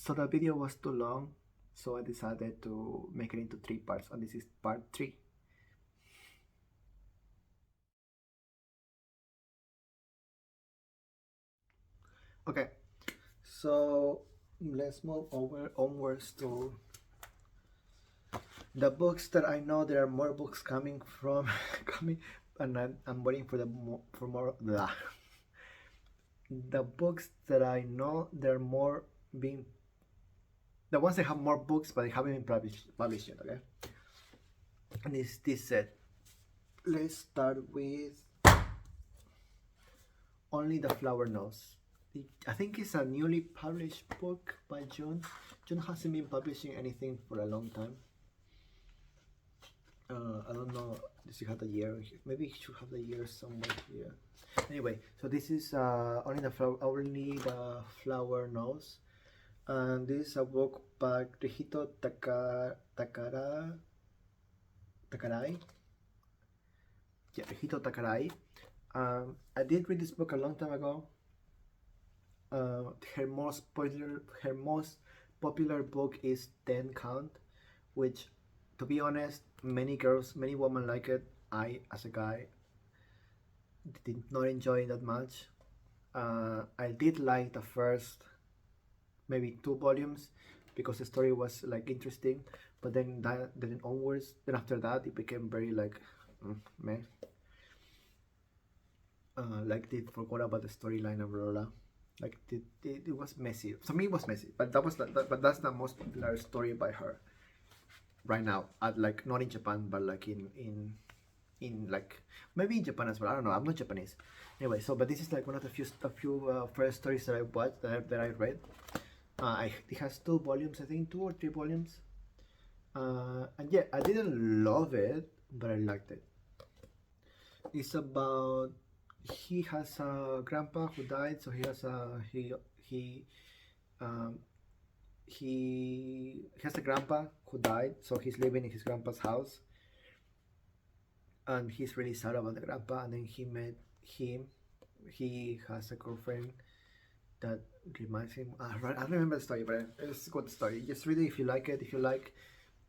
So the video was too long, so I decided to make it into 3 parts, and this is part 3. Okay, so let's move over onwards to the books that I know. There are more books coming from coming, and I'm waiting for for more. Blah. The books that I know, they're more being the ones that have more books, but they haven't been published yet. Okay, and it's this set. Let's start with Only the Flower Knows. I think it's a newly published book by June. June hasn't been publishing anything for a long time. I don't know. Does he have the year? Maybe he should have the year somewhere here. Anyway, so this is Only the Flower Knows, and this is a book by Rihito Takarai. Yeah, Rihito Takarai. I did read this book a long time ago. Her most popular book is 10 Count, which, to be honest, many women like it. I, as a guy, did not enjoy it that much. I did like the first maybe 2 volumes because the story was like interesting, but then onwards, then after that, it became very like meh. Like they forgot about the storyline of Lola. Like it was messy. For me, it was messy, but but that's the most popular story by her right now. At like not in Japan, but like in like maybe in Japan as well. I don't know. I'm not Japanese. Anyway, so but this is like one of the few first stories that I watched that I read. It has 2 volumes, I think 2 or 3 volumes. And yeah, I didn't love it, but I liked it. It's about he has a grandpa who died, so he has a um, he has a grandpa who died, so he's living in his grandpa's house, and he's really sad about the grandpa. And then he met him. He has a girlfriend that reminds him. I don't remember the story, but it's a good story. Just read it if you like it. If you like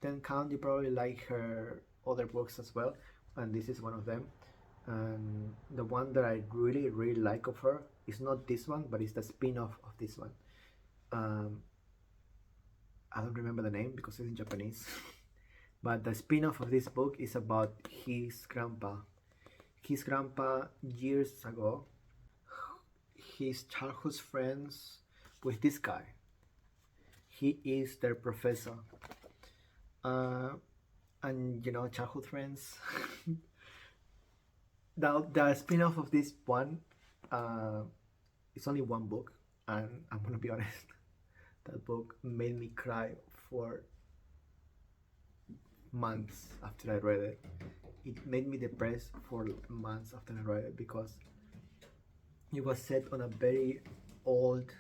10 Count, you probably like her other books as well, and this is one of them. And the one that I really like of her is not this one, but it's the spin-off of this one. Um, I don't remember the name because it's in Japanese. But the spin-off of this book is about his grandpa. His grandpa years ago, his childhood friends with this guy. He is their professor. Uh, and childhood friends. The spin-off of this one, it's only one book, and I'm gonna be honest, that book made me cry for months after I read it. It made me depressed for months after I read it because it was set on a very old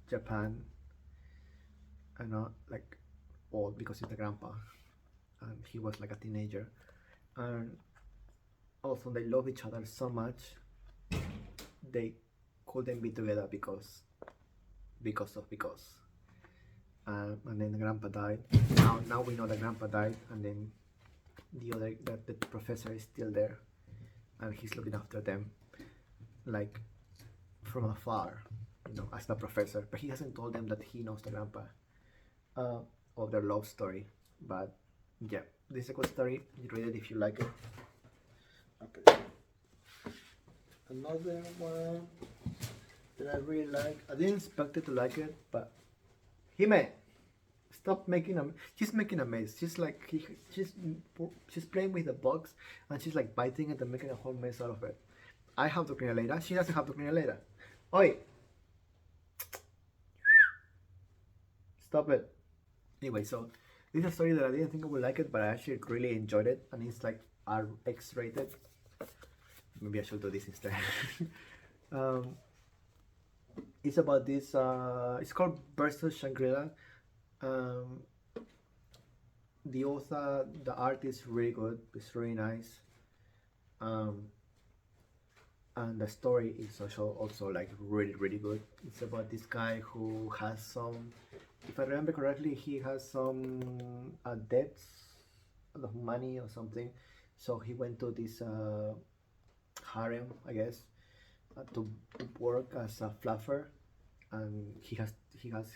Japan. I know, like old because he's a grandpa, and he was like a teenager, and also they love each other so much they couldn't be together because and then the grandpa died. Now we know the grandpa died, and then the professor is still there, and he's looking after them like from afar, as the professor, but he hasn't told them that he knows the grandpa uh, of their love story. But yeah, this is a good story. You read it if you like it. Okay. Another one that I really like. I didn't expect it to like it, but Hime, stop making a. She's making a mess. She's like she's playing with the box, and she's like biting it and making a whole mess out of it. I have to clean it later. She doesn't have to clean it later. Oi, stop it. Anyway, so this is a story that I didn't think I would like it, but I actually really enjoyed it, and it's like RX rated. Maybe I should do this instead. um, it's about this. It's called Versus Shangri-La. Um, the author, the art is really good. It's really nice. Um, and the story is also like really good. It's about this guy who has some if I remember correctly, he has some debts of money or something. So he went to this harem, I guess, to work as a fluffer, and he has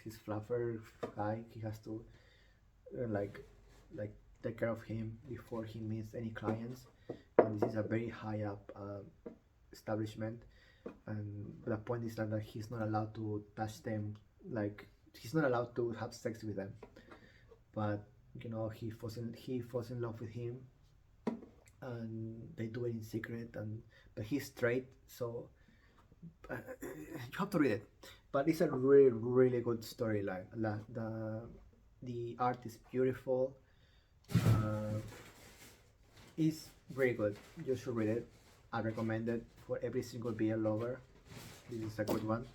his fluffer guy. He has to like take care of him before he meets any clients. And this is a very high up establishment, and the point is that he's not allowed to touch them. Like he's not allowed to have sex with them. But he falls in love with him, and they do it in secret. And but he's straight, so you have to read it. But it's a really really good storyline. The art is beautiful. Uh, it's very good. You should read it. I recommend it for every single BL lover. This is a good one.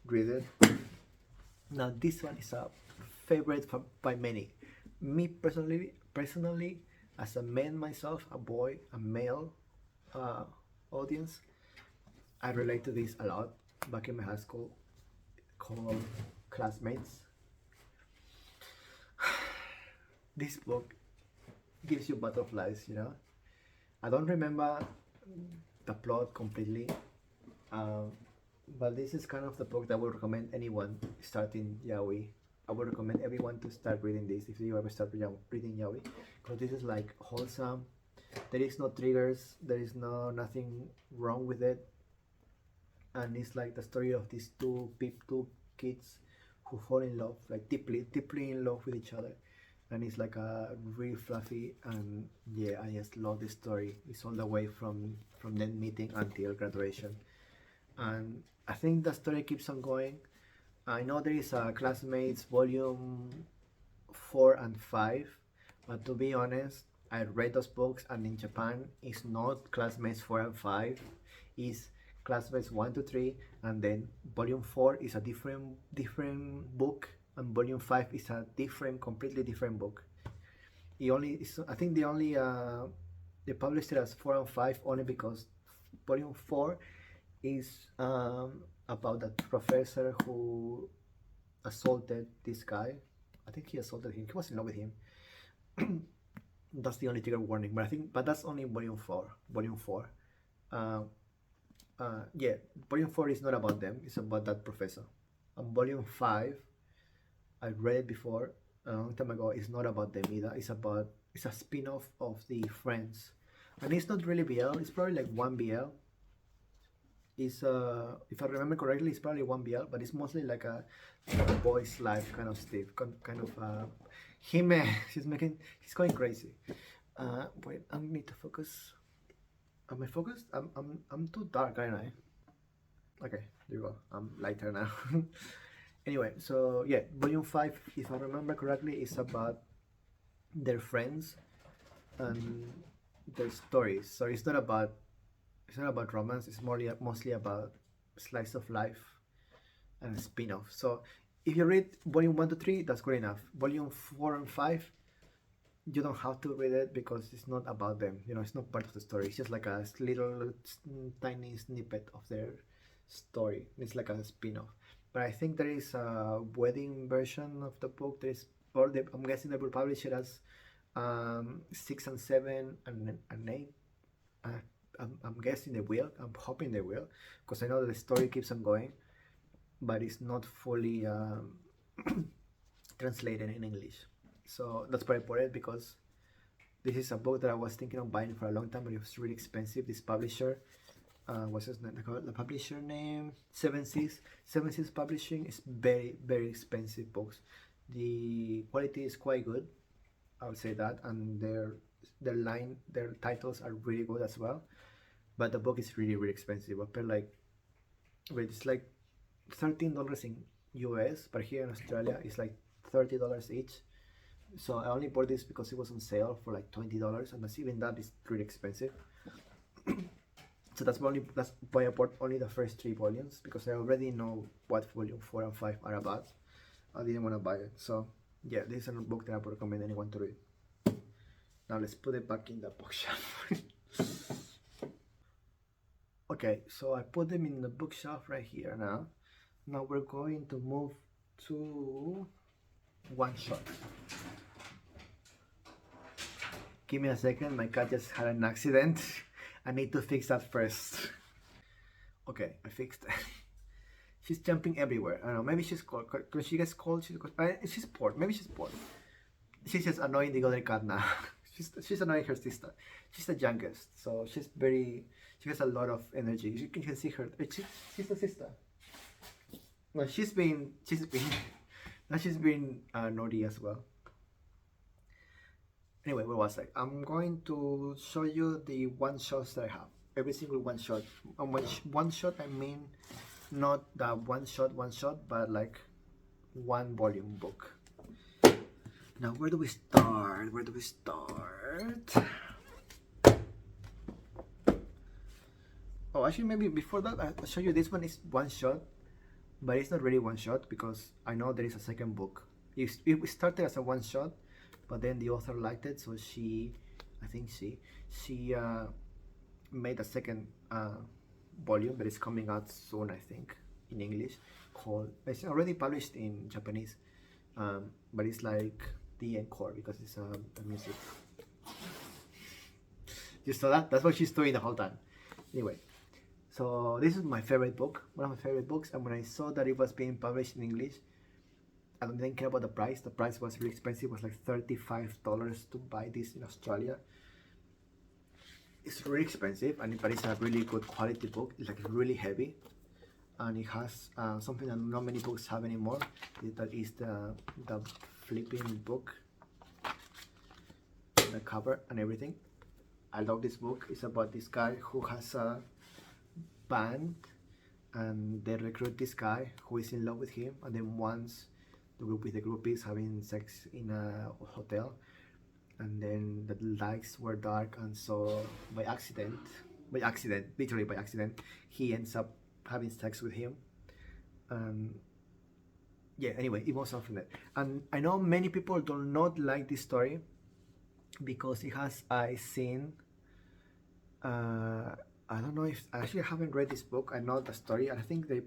Read it. Now this one is a favorite by many. Me personally, as a man myself, a boy, a male uh, audience, I relate to this a lot. Back in my high school, called Classmates. This book gives you butterflies. I don't remember the plot completely, um, but this is kind of the book that I would recommend anyone starting Yaoi. I would recommend everyone to start reading this if you ever start reading Yaoi, because this is like wholesome. There is no triggers. There is nothing wrong with it, and it's like the story of these two kids who fall in love, like deeply in love with each other. And it's like a really fluffy, and yeah, I just love this story. It's all the way from them meeting until graduation, and I think the story keeps on going. I know there is a Classmates volume 4 and 5, but to be honest, I read those books, and in Japan, it's not Classmates 4 and 5, it's Classmates 1 to 3, and then volume 4 is a different book, and volume 5 is a completely different book. I think they published it as 4 and 5 only because volume 4 is about that professor who assaulted this guy. I think he assaulted him. He was in love with him. That's the only trigger warning. But that's only volume 4. Volume 4. Uh, yeah, volume 4 is not about them. It's about that professor. And volume 5, I read it before a long time ago. It's not about them either. It's a spin-off of the Friends, and it's not really BL. It's probably like one BL. Is if I remember correctly, it's probably one BL, but it's mostly like a boy's life kind of stuff, kind of him. He's going crazy. Wait, I need to focus. Am I focused? I'm too dark, aren't I? Okay, there you go. I'm lighter now. Anyway, so yeah, volume 5, if I remember correctly, is about their friends and their stories. So it's not about romance. It's mostly about slice of life and spin-off. So if you read volume 1 to 3, that's good enough. Volume 4 and 5, you don't have to read it because it's not about them. It's not part of the story. It's just like a little tiny snippet of their story. It's like a spin-off. But I think there is a wedding version of the book. I'm guessing they will publish it as 6 and 7 and 8. I'm guessing they will. I'm hoping they will, because I know that the story keeps on going, but it's not fully translated in English. So that's why I bought it, because this is a book that I was thinking of buying for a long time, but it was really expensive. This publisher, what's his name? The publisher name, Seven Seas. Seven Seas Publishing is very very expensive books. The quality is quite good, I would say that, and their titles are really good as well. But the book is really really expensive. I paid like, wait, it's like $13 in US, but here in Australia it's like $30 each. So I only bought this because it was on sale for like $20, and even that is really expensive. So that's why I bought only the first 3 volumes, because I already know what volume 4 and 5 are about. I didn't want to buy it. So yeah, this is a book that I would recommend anyone to read. Now let's put it back in the bookshelf. Okay, so I put them in the bookshelf right here now. Now we're going to move to one shot. Give me a second, my cat just had an accident. I need to fix that first. Okay, I fixed it. She's jumping everywhere. I don't know, maybe she's cold. When she gets cold, she's bored. Maybe she's bored. She's just annoying the other cat now. she's annoying her sister. She's the youngest, so she has a lot of energy. You can see her. She's the sister. No, now she's been naughty as well. Anyway, where was I? I'm going to show you the one shots that I have. Every single one shot. And one shot, I mean not the one shot, but like one volume book. Now, where do we start? Oh, actually, maybe before that, I'll show you this one is one shot, but it's not really one shot because I know there is a second book. It started as a one shot, but then the author liked it, so I think she made a second volume that is coming out soon, I think, in English. It's already published in Japanese, but it's like the encore because it's a music. You saw that? That's what she's doing the whole time. Anyway, so this is my favorite book, one of my favorite books, and when I saw that it was being published in English, I didn't care about the price. The price was really expensive. It was like $35 to buy this in Australia. It's really expensive, but it's a really good quality book. It's like really heavy, and it has something that not many books have anymore. That is the flipping book, the cover and everything. I love this book. It's about this guy who has a band, and they recruit this guy who is in love with him, and then once the group is having sex in a hotel, and then the lights were dark, and so literally by accident, he ends up having sex with him. Yeah, anyway, it was something that, and I know many people do not like this story because it has a scene. I don't know if I actually haven't read this book. I know the story, and I think they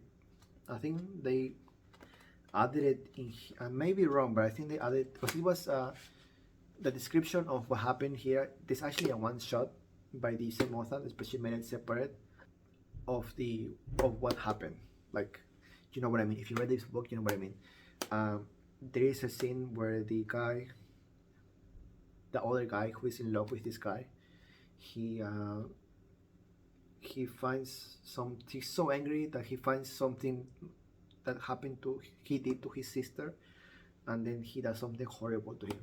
added it in. I may be wrong, but I think they added because it was the description of what happened here. There's actually a one shot by the same author, but she made it separate of what happened. Like, you know what I mean? If you read this book, you know what I mean. There is a scene where the other guy who is in love with this guy, he finds he's so angry that he finds something that he did to his sister, and then he does something horrible to him.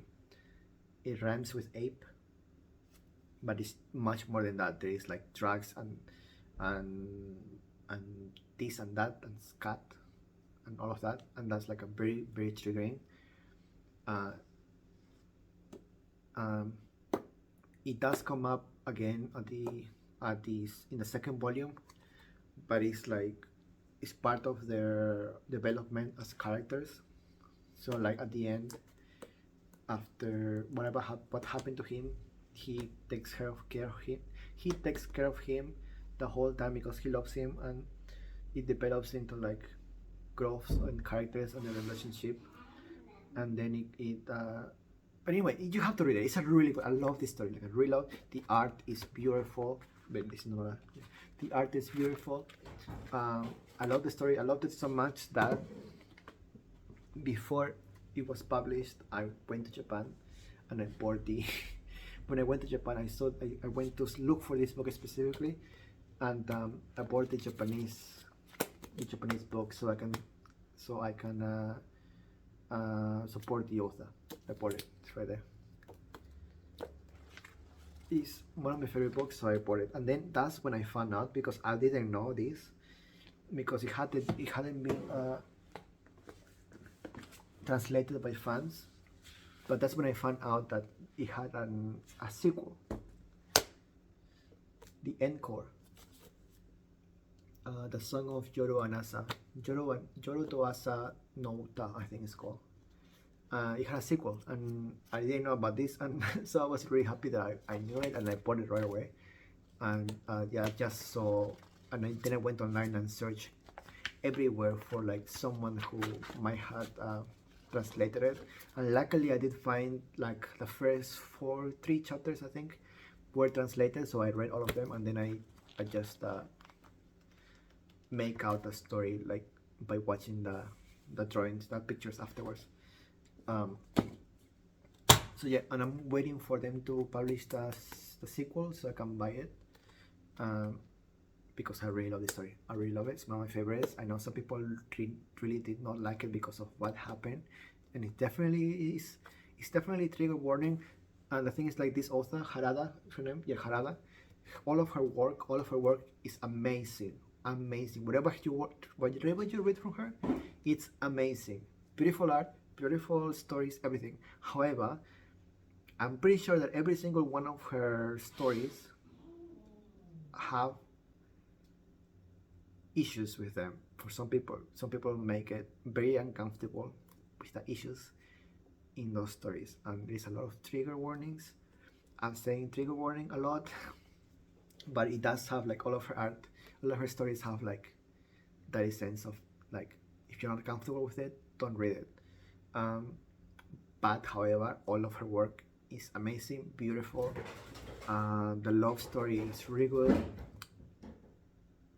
It rhymes with ape, but it's much more than that. There is like drugs and this and that and scat and all of that, and that's like a very, very triggering. It does come up again in the second volume, but it's part of their development as characters. So like at the end, after what happened to him, he takes care of him. He takes care of him the whole time because he loves him, and it develops into like growth and characters and the relationship, and then but anyway, you have to read it. It's a really good. I love this story. Like I really love the art. Is beautiful. But the art is beautiful. I love the story. I loved it so much that before it was published, I went to Japan and I bought the. When I went to Japan, I went to look for this book specifically, and I bought the Japanese book so I can support the author. I bought it. It's right there. It's one of my favorite books, so I bought it. And then that's when I found out, because I didn't know this, because it hadn't been translated by fans. But that's when I found out that it had a sequel, the encore, the Song of Yoru and Asa, Yoru to Asa no Uta, I think it's called. It had a sequel, and I didn't know about this, and so I was really happy that I knew it, and I bought it right away. And yeah, I just saw, and then I went online and searched everywhere for like someone who might have translated it, and luckily I did find like the first three chapters I think were translated, so I read all of them, and then I just make out the story like by watching the drawings, the pictures afterwards. Um, so yeah, and I'm waiting for them to publish the sequel so I can buy it. Because I really love this story. I really love it. It's one of my favorites. I know some people really did not like it because of what happened, and it definitely is. It's definitely trigger warning. And the thing is, like, this author Harada, her name, yeah, Harada. All of her work is amazing, amazing. Whatever you read from her, it's amazing. Beautiful art, beautiful stories, everything. However, I'm pretty sure that every single one of her stories have issues with them. For some people make it very uncomfortable with the issues in those stories, and there's a lot of trigger warnings. I'm saying trigger warning a lot, but it does have, like, all of her art, all of her stories have like that sense of like, if you're not comfortable with it, don't read it. But however, all of her work is amazing, beautiful. The love story is really good.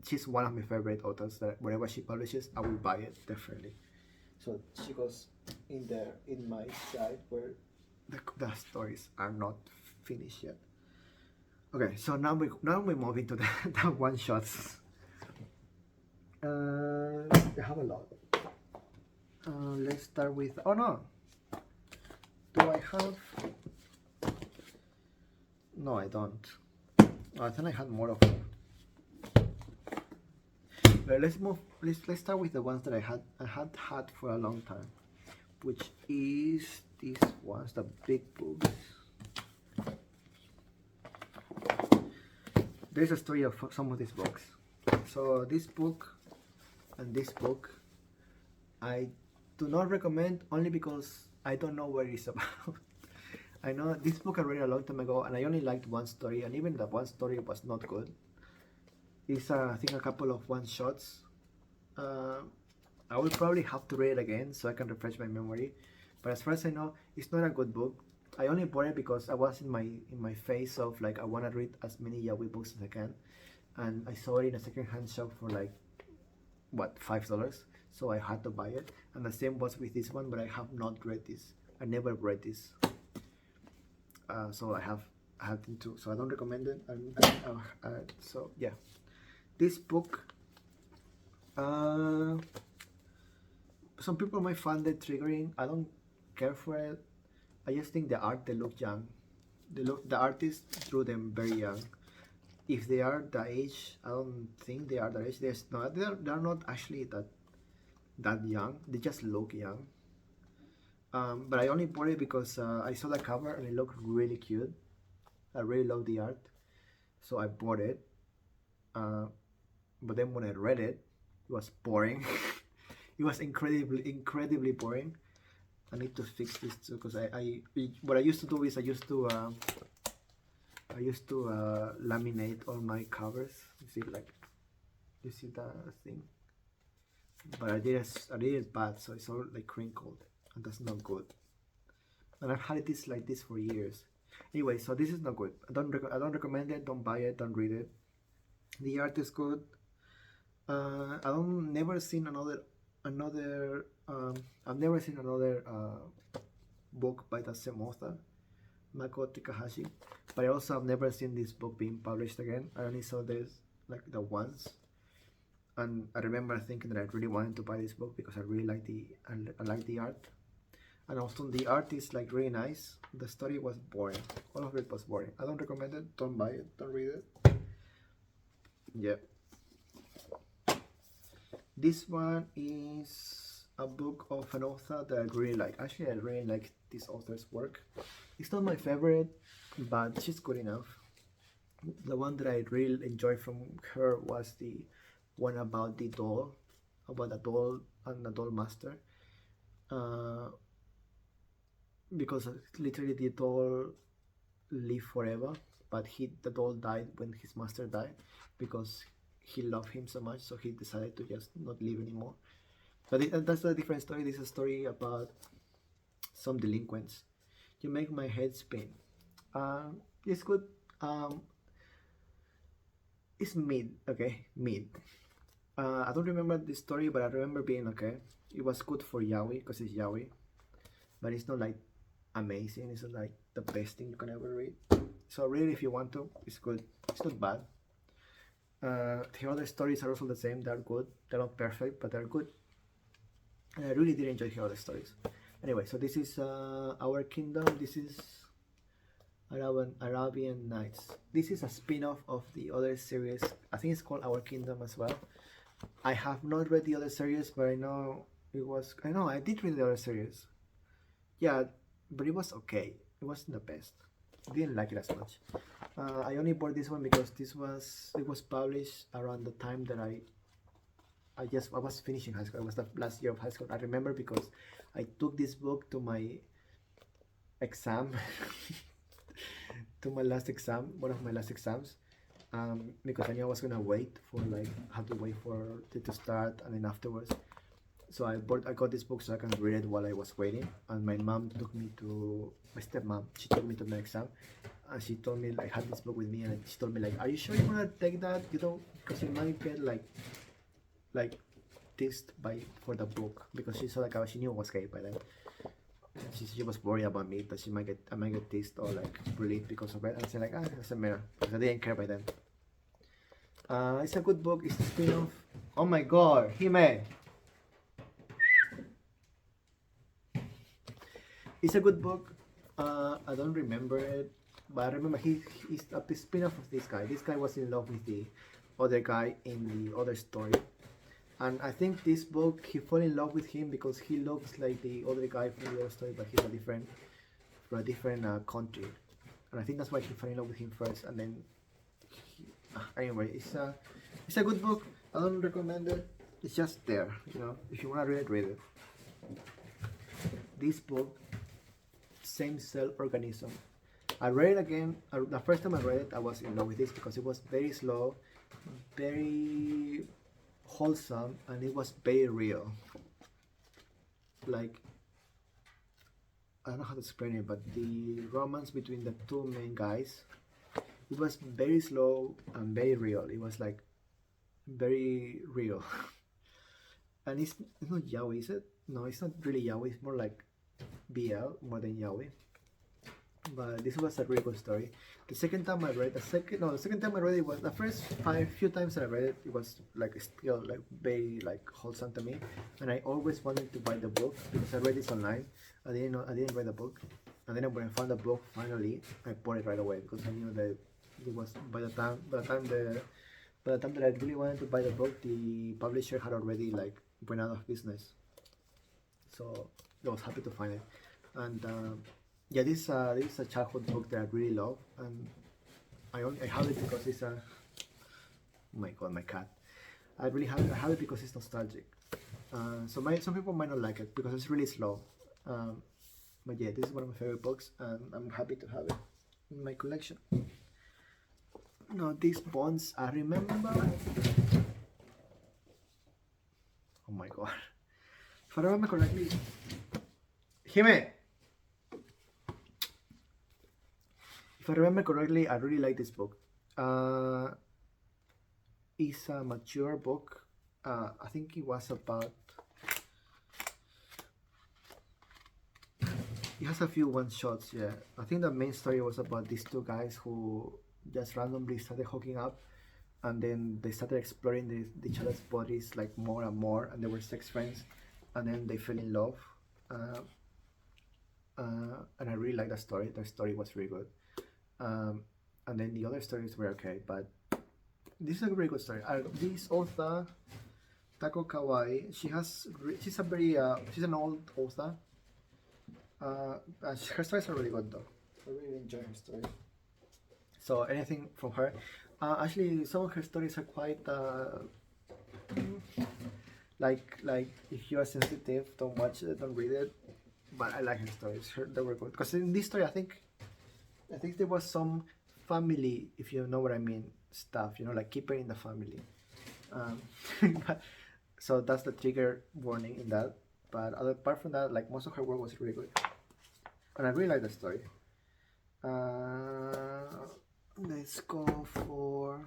She's one of my favorite authors that whenever she publishes, I will buy it definitely. So she goes in there in my side where the stories are not finished yet. Okay, so now we move into the one shots. They have a lot. Let's start with, oh no, do I have? No, I don't. I think I had more of them. But let's start with the ones that I had for a long time, which is these ones, the big books. There's a story of some of these books. So this book and this book I do not recommend, only because I don't know what it's about. I know this book I read a long time ago, and I only liked one story, and even that one story was not good. It's I think a couple of one shots. I will probably have to read it again so I can refresh my memory. But as far as I know, it's not a good book. I only bought it because I was in my phase of like, I want to read as many yaoi books as I can, and I saw it in a secondhand shop for like, what, $5. So I had to buy it, and the same was with this one. But I have not read this. I never read this. So I had to. So I don't recommend it. So yeah. This book, some people might find it triggering. I don't care for it. I just think the art, they look young. The artist drew them very young. If they are the age, I don't think they are the age. They're not actually that young. They just look young. But I only bought it because I saw the cover and it looked really cute. I really love the art, so I bought it. But then when I read it, it was boring. It was incredibly boring. I need to fix this too, because what I used to do is I used to laminate all my covers. You see, like, you see the thing? But I did it bad, so it's all like crinkled, and that's not good. And I've had this like this for years. Anyway, so this is not good. I don't recommend it. Don't buy it. Don't read it. The art is good. I've never seen another book by the same author, Mako Takahashi, but I also have never seen this book being published again. I only saw this like the once, and I remember thinking that I really wanted to buy this book because I really like I like the art, and also the art is like really nice. The story was boring. All of it was boring. I don't recommend it. Don't buy it. Don't read it. Yeah. This one is a book of an author that I really like. Actually, I really like this author's work. It's not my favorite, but she's good enough. The one that I really enjoyed from her was the one about the doll, about a doll and a doll master. Because literally the doll lived forever, but the doll died when his master died because he loved him so much, so he decided to just not live anymore. But that's a different story. This is a story about some delinquents. You make my head spin. It's good. Um, it's mid. Okay, mid. I don't remember the story, but I remember being okay. It was good for Yaoi because it's Yaoi, but it's not like amazing. It's not like the best thing you can ever read. So really, if you want to, it's good. It's not bad. The other stories are also the same. They're good. They're not perfect, but they're good. And I really did enjoy the other stories. Anyway, so this is Our Kingdom. This is Arabian Nights. This is a spin-off of the other series. I think it's called Our Kingdom as well. I have not read the other series, but I know it was. I know I did read the other series. Yeah, but it was okay. It wasn't the best. I didn't like it as much. I only bought this one because it was published around the time that I was finishing high school. It was the last year of high school. I remember because I took this book to my exam, to my last exam, one of my last exams, because I knew I was gonna wait for like have to wait for it to start, and then afterwards. So I got this book so I can read it while I was waiting. And my mom took me to my stepmom. She took me to my exam, and she told me like had this book with me, and she told me like, "Are you sure you wanna take that? You don't, because you might get like teased by for the book because she saw like she knew I was gay by then. She was worried about me that I might get teased or like bullied because of it. And I said like it doesn't matter because I didn't care by then. It's a good book. It's a spin-off. Oh my god, Hime! It's a good book. I don't remember it, but I remember he's a spin-off of this guy. This guy was in love with the other guy in the other story. And I think this book, he fell in love with him because he looks like the other guy from the other story, but he's from a different country. And I think that's why he fell in love with him first. And then, anyway, it's a good book. I don't recommend it. It's just there, you know. If you wanna read it, read it. This book, Same Cell Organism. I read it again. The first time I read it, I was in love with this because it was very slow, very wholesome, and it was very real. Like, I don't know how to explain it, but the romance between the two main guys, it was very slow and very real. It was like very real. And it's not yaoi, is it? No, it's not really yaoi. It's more like BL more than yaoi. But this was a really good story. The second time I read, the second time I read it was the first few times that I read it. It was like still like very like wholesome to me, and I always wanted to buy the book because I read this online. I didn't read the book, and then when I found the book finally, I bought it right away because I knew that it was by the time that I really wanted to buy the book, the publisher had already like went out of business. So I was happy to find it, and. Yeah, this is a childhood book that I really love, and I have it because it's a. Oh my god, my cat! I have it because it's nostalgic. Some people might not like it because it's really slow. But yeah, this is one of my favorite books, and I'm happy to have it in my collection. No, these bonds I remember. Oh my god! If I remember correctly, Hime. If I remember correctly, I really like this book. It's a mature book. I think it was about. It has a few one shots, yeah. I think the main story was about these two guys who just randomly started hooking up, and then they started exploring each other's bodies like more and more, and they were sex friends, and then they fell in love. And I really like that story. The story was really good. And then the other stories were okay, but this is a very good story. This author, Tako Kawai, she's a very she's an old author. And her stories are really good though. I really enjoy her stories. So anything from her. Actually, some of her stories are quite like if you are sensitive, don't watch it, don't read it. But I like her stories. They were good because in this story, I think there was some family, if you know what I mean, stuff, you know, like keep it in the family. So that's the trigger warning in that. But apart from that, like most of her work was really good. and I really like the story. Uh, let's go for,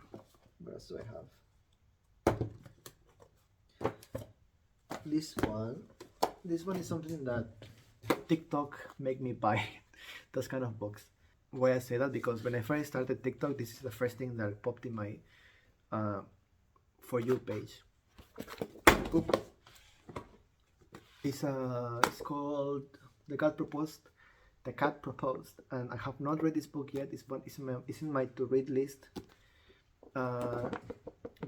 what else do I have? This one. This one is something that TikTok make me buy. Those kind of books. Why I say that, because when I first started TikTok, this is the first thing that popped in my uh, for you page. Oop. It's called The Cat Proposed. The Cat Proposed, and I have not read this book yet. This one is in my to read list. Uh,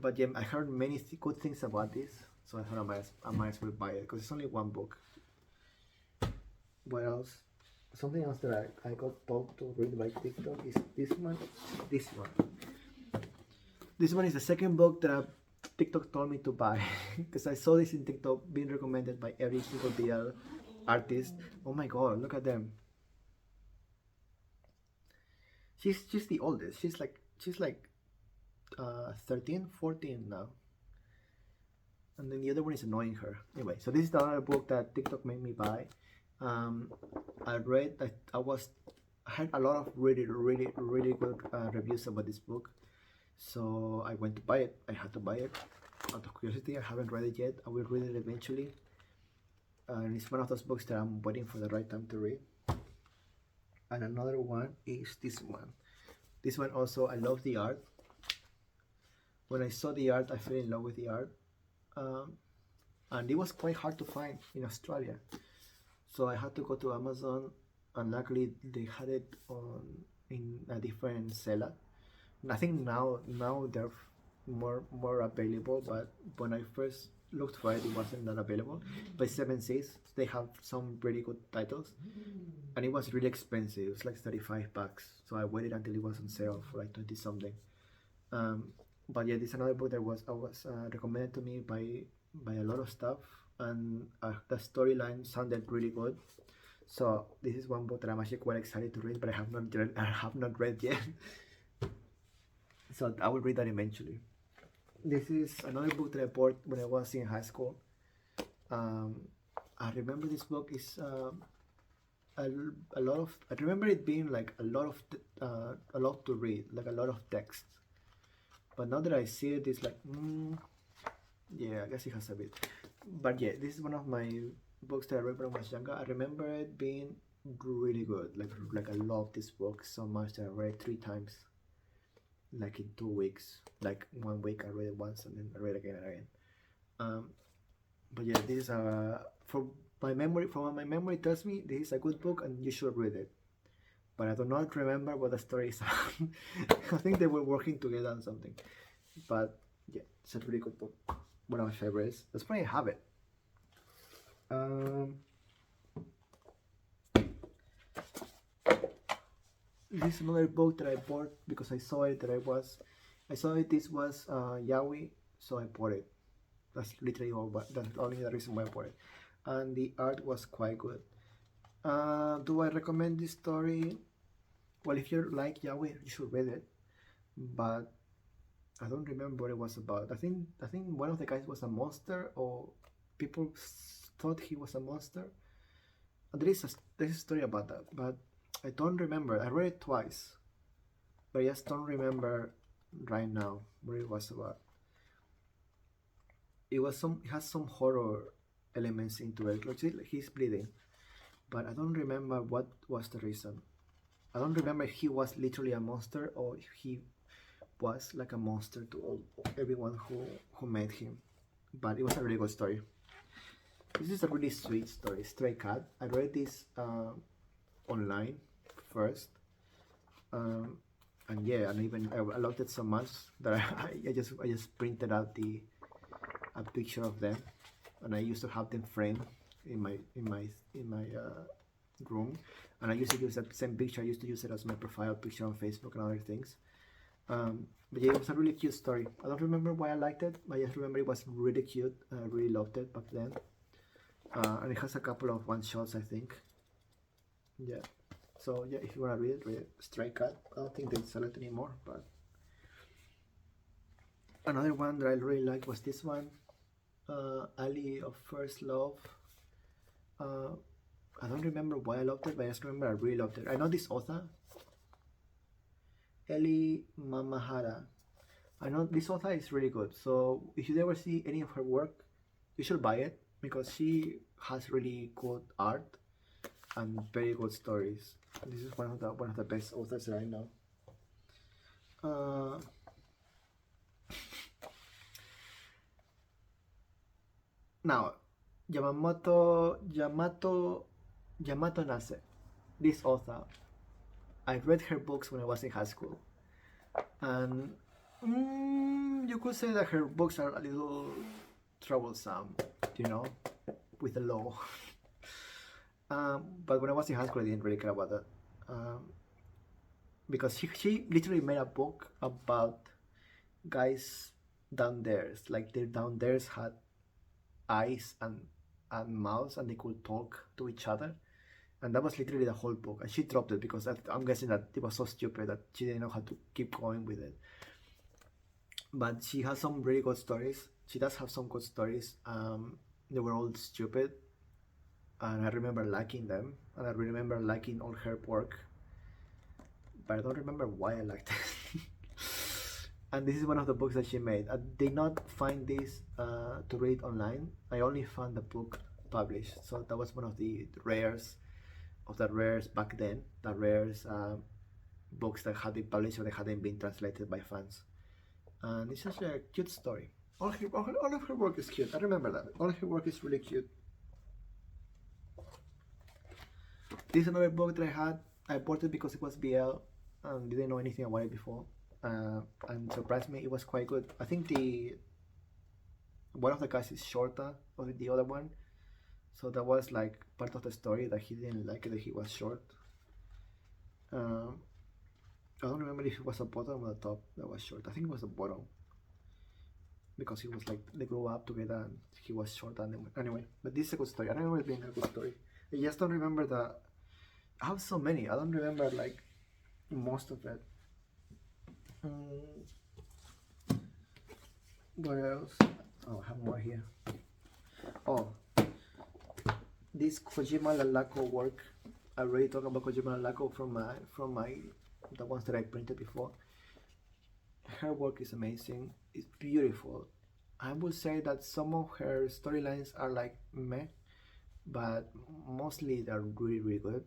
but yeah, I heard many good things about this, so I thought I might as well buy it because it's only one book. What else? Something else that I got told to read by TikTok is this one. This one. This one is the second book that TikTok told me to buy because I saw this in TikTok being recommended by every single BL artist. Oh my god, look at them. She's the oldest. She's like 13, 14 now. And then the other one is annoying her. Anyway, so this is the other book that TikTok made me buy. I read that I had a lot of really good reviews about this book, so I went to buy it. I had to buy it out of curiosity. I haven't read it yet. I will read it eventually, and it's one of those books that I'm waiting for the right time to read. And another one is this one. This one also, I love the art. When I saw the art, I fell in love with the art, and it was quite hard to find in Australia. So I had to go to Amazon, and luckily they had it in a different seller. And I think now they're more available, but when I first looked for it, it wasn't that available. But 7 Seas, they have some really good titles, and it was really expensive. It was like $35. So I waited until it was on sale for like 20 something. But yeah, this is another book that was recommended to me by a lot of stuff, and the storyline sounded really good. So this is one book that I'm actually quite excited to read, but I have not read yet. So I will read that eventually. This is another book that I bought when I was in high school. I remember this book is a lot of. I remember it being like a lot to read, like a lot of text. But now that I see it, it's like, yeah, I guess it has a bit. But yeah, this is one of my books that I read when I was younger. I remember it being really good. Like I love this book so much that I read it 3 times, like in 2 weeks. Like 1 week I read it once and then I read it again and again. But yeah, this is from what my memory tells me, this is a good book and you should read it. But I do not remember what the story is. I think they were working together on something. But yeah, it's a really good book. One of my favorites. That's why I have it. This is another book that I bought because I saw it. This was Yaoi, so I bought it. That's literally all. But that's only the reason why I bought it. And the art was quite good. Do I recommend this story? Well, if you like Yaoi, you should read it. But I don't remember what it was about. I think one of the guys was a monster, or people thought he was a monster. And there's a story about that, but I don't remember. I read it twice, but I just don't remember right now what it was about. It has some horror elements into it. Like he's bleeding, but I don't remember what was the reason. I don't remember if he was literally a monster or if he was like a monster to everyone who met him. But it was a really good story. This is a really sweet story. Stray Cat. I read this online first, and yeah, and I loved it so much that I just printed out a picture of them, and I used to have them framed in my room, and I used to use that same picture. I used to use it as my profile picture on Facebook and other things. But yeah, it was a really cute story. I don't remember why I liked it, but I just remember it was really cute. I really loved it back then. And it has a couple of one-shots, I think. Yeah. So yeah, if you wanna read it. Stray Cat. I don't think they sell it anymore, but another one that I really liked was this one, Ali of First Love. I don't remember why I loved it, but I just remember I really loved it. I know this author, Eli Mamahara. I know this author is really good. So if you ever see any of her work, you should buy it because she has really good art and very good stories. This is one of the best authors that I know. Uh, Now, Yamato Nase, this author. I read her books when I was in high school, and you could say that her books are a little troublesome, you know, with the law. But when I was in high school, I didn't really care about that. Because she literally made a book about guys down there. Like their down there's had eyes and mouths and they could talk to each other. And that was literally the whole book. And she dropped it because I'm guessing that it was so stupid that she didn't know how to keep going with it. But she has some really good stories. She does have some good stories. They were all stupid. And I remember liking them. And I remember liking all her work. But I don't remember why I liked it. And this is one of the books that she made. I did not find this to read online. I only found the book published. So that was one of the rares back then, the rares books that had been published or they hadn't been translated by fans. And it's just a cute story. All of her work is cute. I remember that. All of her work is really cute. This is another book that I had. I bought it because it was BL and didn't know anything about it before. And surprised me, it was quite good. I think the one of the guys is shorter than the other one, so that was like part of the story that he didn't like it that he was short. I don't remember if it was the bottom or the top that was short. I think it was the bottom because he was like they grew up together and he was short. And anyway, but this is a good story. I remember it being a good story. I just don't remember the. I have so many. I don't remember like most of it. What else? Oh, I have more here. Oh, this Kojima Lalako work. I already talked about Kojima Lalako from my the ones that I printed before. Her work is amazing. It's beautiful. I would say that some of her storylines are like meh, but mostly they're really good.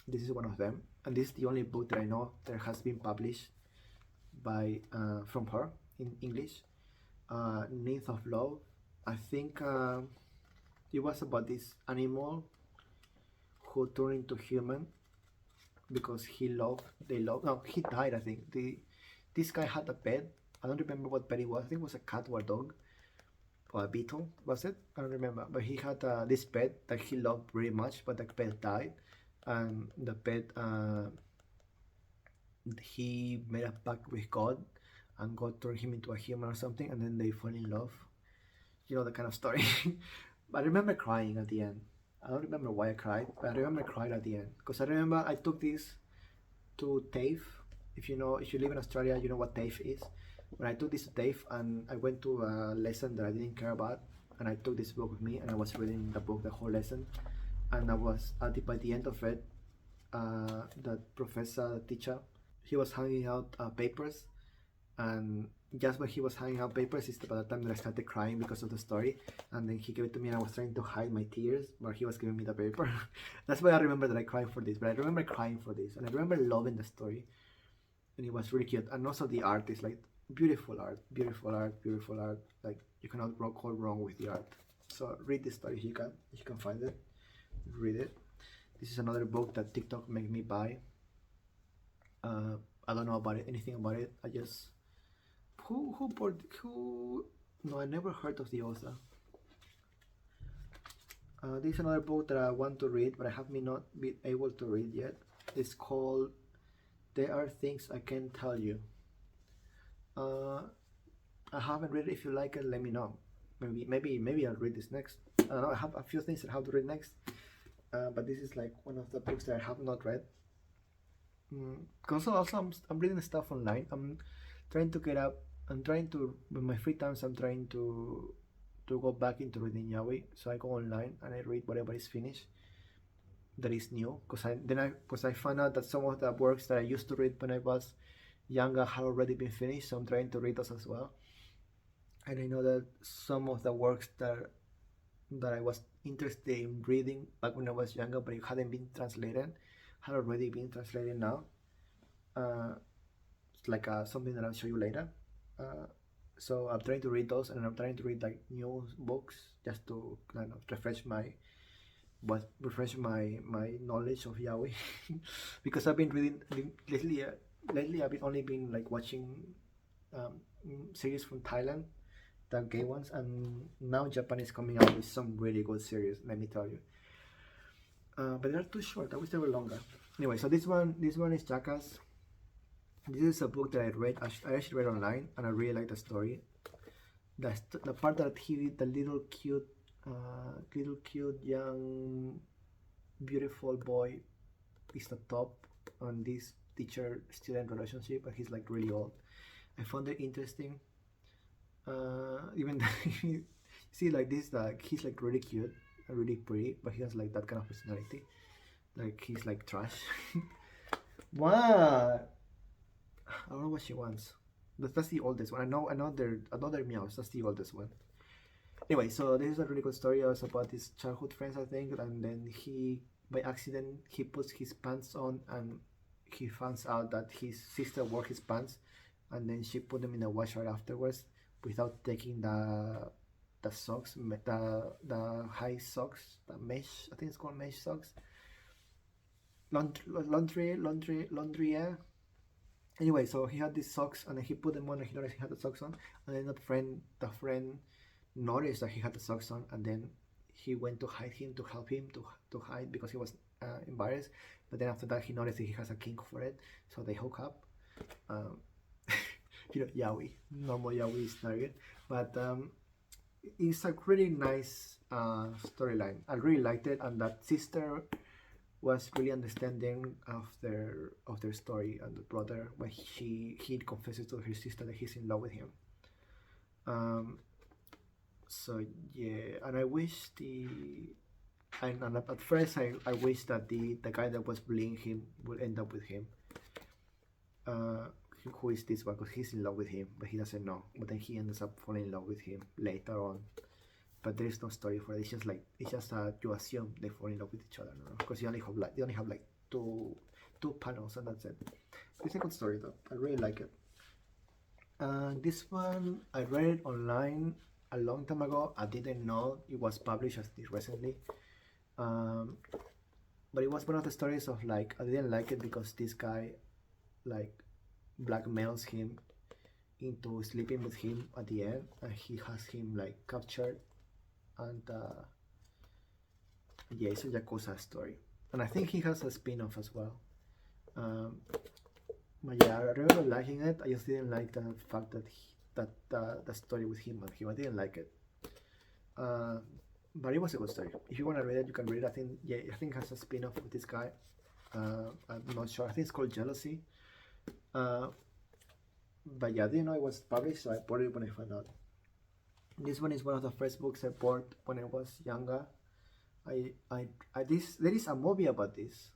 This is one of them, and this is the only book that I know that has been published by from her in English. Nymph of Love. I think it was about this animal who turned into human because he died. I think this guy had a pet. I don't remember what pet it was. I think it was a cat or a dog or a beetle. Was it? I don't remember. But he had this pet that he loved very much, but the pet died, and the pet he made a pact with God, and God turned him into a human or something, and then they fall in love. You know the kind of story. But I remember crying at the end. I don't remember why I cried, but I remember crying at the end because I remember I took this to TAFE. If you live in Australia, you know what TAFE is. When I took this to TAFE and I went to a lesson that I didn't care about, and I took this book with me and I was reading the book the whole lesson, and I was by the end of it, the professor, the teacher, he was handing out papers, and just when he was handing out papers is about the time that I started crying because of the story, and then he gave it to me and I was trying to hide my tears but he was giving me the paper. That's why I remember that I cried for this, but I remember crying for this and I remember loving the story, and it was really cute. And also the art is like beautiful art, like you cannot go wrong with the art. So read this story if you can find it, read it. This is another book that TikTok made me buy. I don't know about anything about it. I just who no, I never heard of the author. This is another book that I want to read, but I have not been able to read yet. It's called There Are Things I Can't Tell You. I haven't read it. If you like it, let me know. Maybe I'll read this next. I don't know. I have a few things that I have to read next, but this is like one of the books that I have not read. Also, I'm reading stuff online. I'm trying to get up. I'm trying to, with my free times, I'm trying to go back into reading Yaoi. So I go online and I read whatever is finished. that is new, because I found out that some of the works that I used to read when I was younger had already been finished, so I'm trying to read those as well. And I know that some of the works that I was interested in reading back when I was younger, but it hadn't been translated, had already been translated now. Uh, it's like something that I'll show you later. Uh, so I'm trying to read those, and I'm trying to read like new books just to kind of refresh my knowledge of Yaoi, because I've been reading lately. Lately, I've been only been like watching um, series from Thailand, the gay ones, and now Japan is coming out with some really good series. Let me tell you. But they're too short. I wish they were longer. Anyway, so this one is Jackass. This is a book that I read. I actually read online, and I really like the story. The part that the little cute young beautiful boy is the top on this teacher student relationship, but he's like really old. I found it interesting. Even see like this, like he's like really cute and really pretty, but he has like that kind of personality. Like he's like trash. What? I don't know what she wants. That's the oldest one. I know they're meows. That's the oldest one. Anyway, so this is a really good story. It was about his childhood friends, I think, and then he, by accident, he puts his pants on, and he finds out that his sister wore his pants, and then she put them in the wash right afterwards without taking the socks, the high socks, the mesh. I think it's called mesh socks. Laundry. Yeah. Anyway, so he had these socks, and then he put them on, and he noticed he had the socks on, and then the friend noticed that he had the socks on, and then he went to hide him, to help him to hide, because he was embarrassed. But then after that, he noticed that he has a kink for it, so they hook up. Um, Yaoi, normal Yaoi is target, but it's a really nice storyline. I really liked it, and that sister was really understanding of their story, and the brother, when he confesses to her sister that he's in love with him. Um, so yeah, and I wish and at first I wish that the guy that was bullying him would end up with him. Uh, who is this one? Because he's in love with him, but he doesn't know. But then he ends up falling in love with him later on. But there is no story for it. It's just you assume they fall in love with each other, no? Because they only have like two panels, and that's it. It's a good story though. I really like it. This one I read it online a long time ago. I didn't know it was published as this recently. Um, but it was one of the stories of like I didn't like it because this guy like blackmails him into sleeping with him at the end, and he has him like captured, and yeah, it's a Yakuza story, and I think he has a spin-off as well. Um, but yeah, I remember liking it. I just didn't like the fact that the story with him and him. I didn't like it. Uh, but it was a good story. If you want to read it, you can read it. I think it has a spin-off with this guy. I'm not sure. I think it's called Jealousy. Uh, but yeah, I didn't know it was published, so I bought it when I found out. This one is one of the first books I bought when I was younger. There is a movie about this.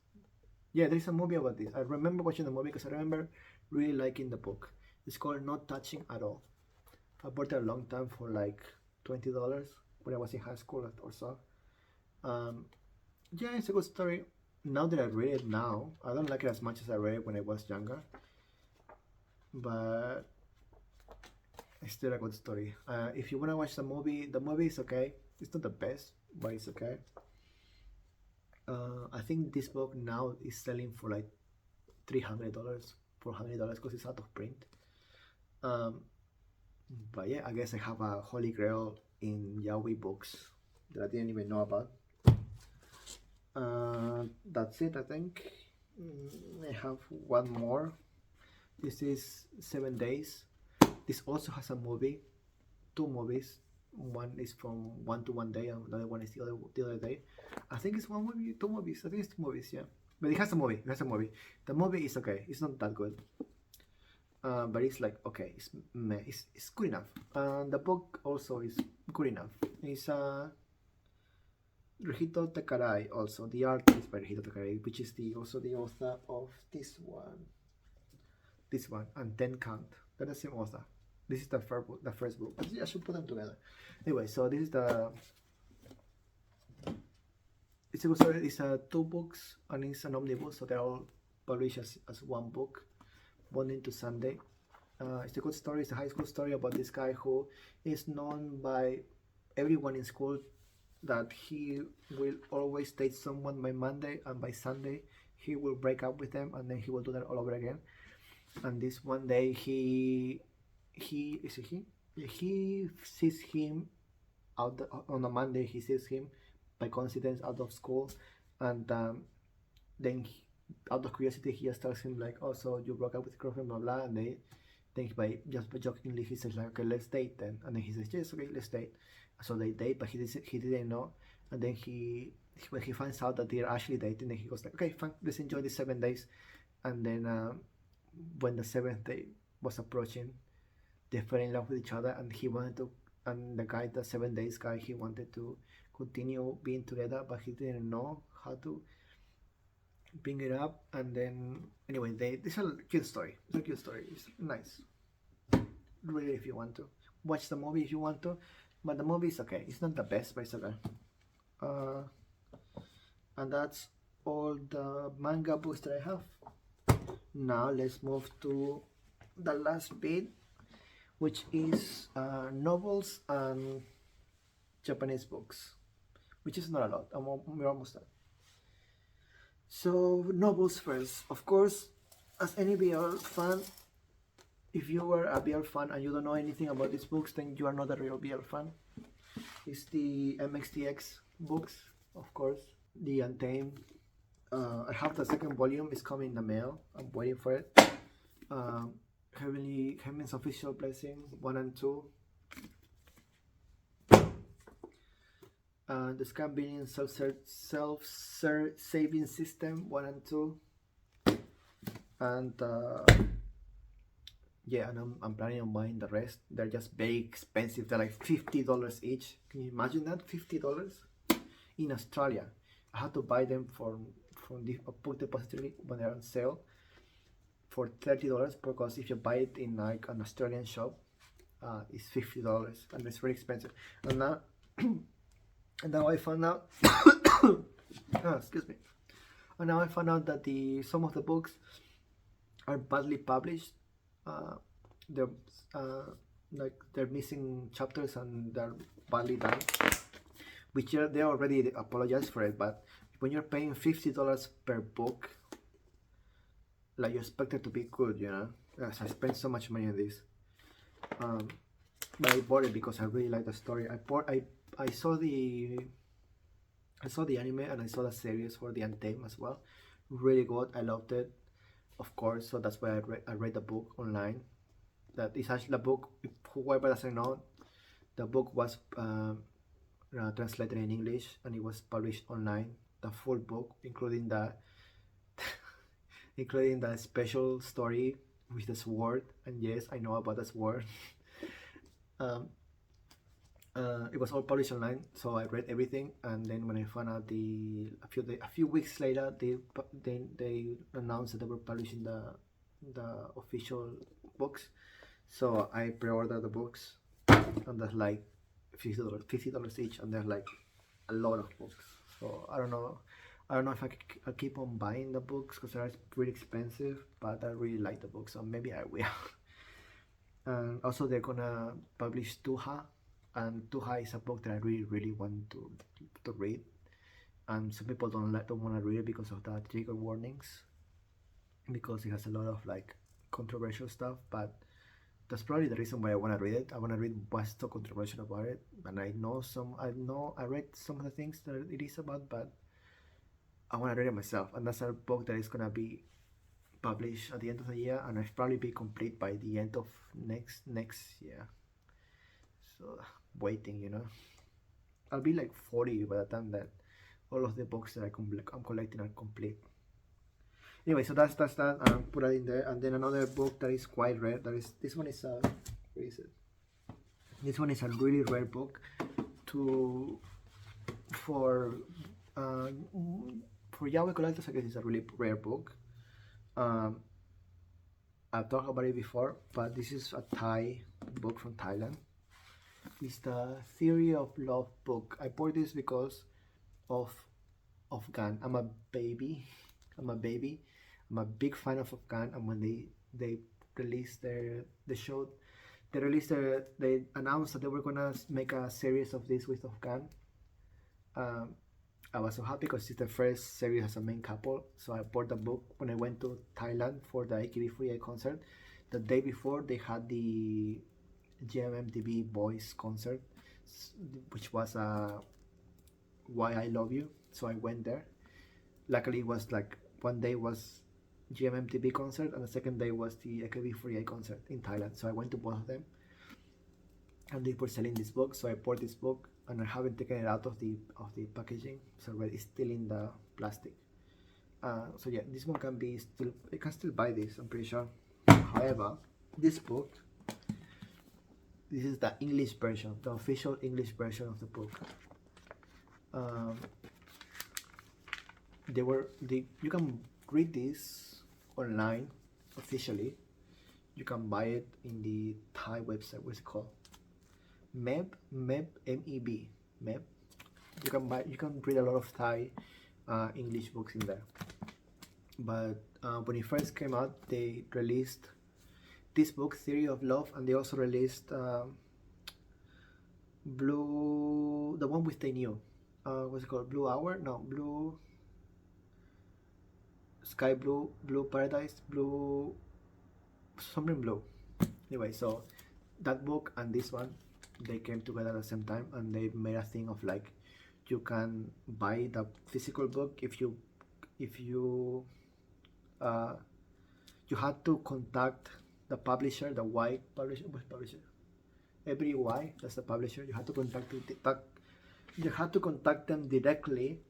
Yeah, there is a movie about this. I remember watching the movie because I remember really liking the book. It's called Not Touching at All. I bought it a long time for like $20 when I was in high school or so. Um, yeah, it's a good story. Now that I read it now, I don't like it as much as I read it when I was younger, but it's still a good story. If you want to watch the movie is okay. It's not the best, but it's okay. I think this book now is selling for like $300, $400 because it's out of print. Um, but yeah, I guess I have a holy grail in yaoi books that I didn't even know about. That's it, I think. I have one more. This is 7 Days. This also has a movie, two movies. One is from 1 to 1 day, and the other one is the other day. I think it's one movie, two movies. I think it's two movies, yeah. But it has a movie. It has a movie. The movie is okay. It's not that good. But it's like okay. It's meh. It's good enough. The book also is good enough. It's Rihito Takarai, also the artist by Rihito Takarai, which is also the author of this one, and Ten Count. That's the same author. This is the first book. I should put them together. Anyway, so this is it's a good story. It's two books and it's an omnibus, so they're all published as one book, Monday to Sunday. It's a good story. It's a high school story about this guy who is known by everyone in school that he will always date someone by Monday, and by Sunday he will break up with them, and then he will do that all over again. And this one day he sees him on a Monday. He sees him by coincidence out of school, and then out of curiosity he just tells him like, oh, so you broke up with your girlfriend, blah blah, and then by jokingly he says like, okay, let's date then, and then he says yes, okay, let's date. So they date, but he didn't know, and then when he finds out that they're actually dating, then he goes like, okay, fine, let's enjoy these 7 days. And then when the seventh day was approaching, they fell in love with each other, and the guy, the 7 days guy, he wanted to continue being together, but he didn't know how to bring it up. And then anyway, it's a cute story. It's nice. Really, if you want to watch the movie, if you want to, but the movie is okay. It's not the best, but it's okay. And that's all the manga books that I have. Now let's move to the last bit, which is novels and Japanese books, which is not a lot. We're almost done. So novels first. Of course, as any BL fan, if you are a BL fan and you don't know anything about these books, then you are not a real BL fan. It's the MXTX books, of course. The Untamed. I have the second volume. It's coming in the mail. I'm waiting for it. Heaven's Official Blessing 1 and 2. The Scam Billion Self-Saving System 1 and 2. And yeah, and I'm planning on buying the rest. They're just very expensive. They're like $50 each. Can you imagine that? $50 in Australia. I had to buy them from the book depository when they're on sale for $30, because if you buy it in like an Australian shop, it's $50, and it's very expensive. And now and now I found out excuse me. And now I found out that some of the books are badly published. They're missing chapters and they're badly done, which they already apologized for it. But when you're paying $50 per book, like, you expect it to be good, you know. Yes, I spent so much money on this, but I bought it because I really like the story. I saw the anime and I saw the series for the Untamed as well. Really good. I loved it, of course. So that's why I read the book online. That is actually the book. Whoever doesn't know, the book was translated in English and it was published online. The full book, including the special story with the sword. And yes, I know about the sword. It was all published online, so I read everything. And then when I found out a few weeks later, they announced that they were publishing the official books. So I pre-ordered the books, and there's like $50 each, and there's like a lot of books. So I don't know if I keep on buying the books because they're pretty expensive, but I really like the books, so maybe I will. And also they're gonna publish Tuha, and Tuha is a book that I really want to read, and some people don't want to read it because of the trigger warnings, because it has a lot of like controversial stuff. But that's probably the reason why I want to read it. I want to read what's so controversial about it, and I read some of the things that it is about, but I want to read it myself. And that's a book that is gonna be published at the end of the year, and I'll probably be complete by the end of next year. So waiting, you know, I'll be like 40 by the time that all of the books that I'm collecting are complete. Anyway, so that's that. Put it in there. And then another book that is quite rare. This one is where is it? This one is a really rare book to For uh, for Yaoi collectors, I guess it's a really rare book. Um, I've talked about it before, but this is a Thai book from Thailand. It's the Theory of Love book. I bought this because of Afghan. I'm a baby. I'm a baby. I'm a big fan of Afghan. And when they released the show, they announced that they were gonna make a series of this with Afghan. Um, I was so happy because it's the first series as a main couple. So I bought the book when I went to Thailand for the AKB48 concert. The day before, they had the GMMTV Boys concert, which was Why I Love You. So I went there. Luckily, it was like one day was GMMTV concert and the second day was the AKB48 concert in Thailand. So I went to both of them, and they were selling this book. So I bought this book, and I haven't taken it out of the packaging. So it's still in the plastic. So yeah, this one can be still. You can still buy this. I'm pretty sure. However, this book. This is the English version, the official English version of the book. Um, you can read this online officially. You can buy it in the Thai website. What's it called? MEB. MEB. You can read a lot of Thai English books in there. But when it first came out, they released this book, Theory of Love, and they also released the one with the new. What's it called? Blue Hour? No, Blue Sky Blue, Blue Paradise, Blue something blue. Anyway, so that book and this one, they came together at the same time, and they made a thing of like you can buy the physical book if you you had to contact the publisher, the Y publisher, what publisher? Every Y, that's the publisher. You had to contact them directly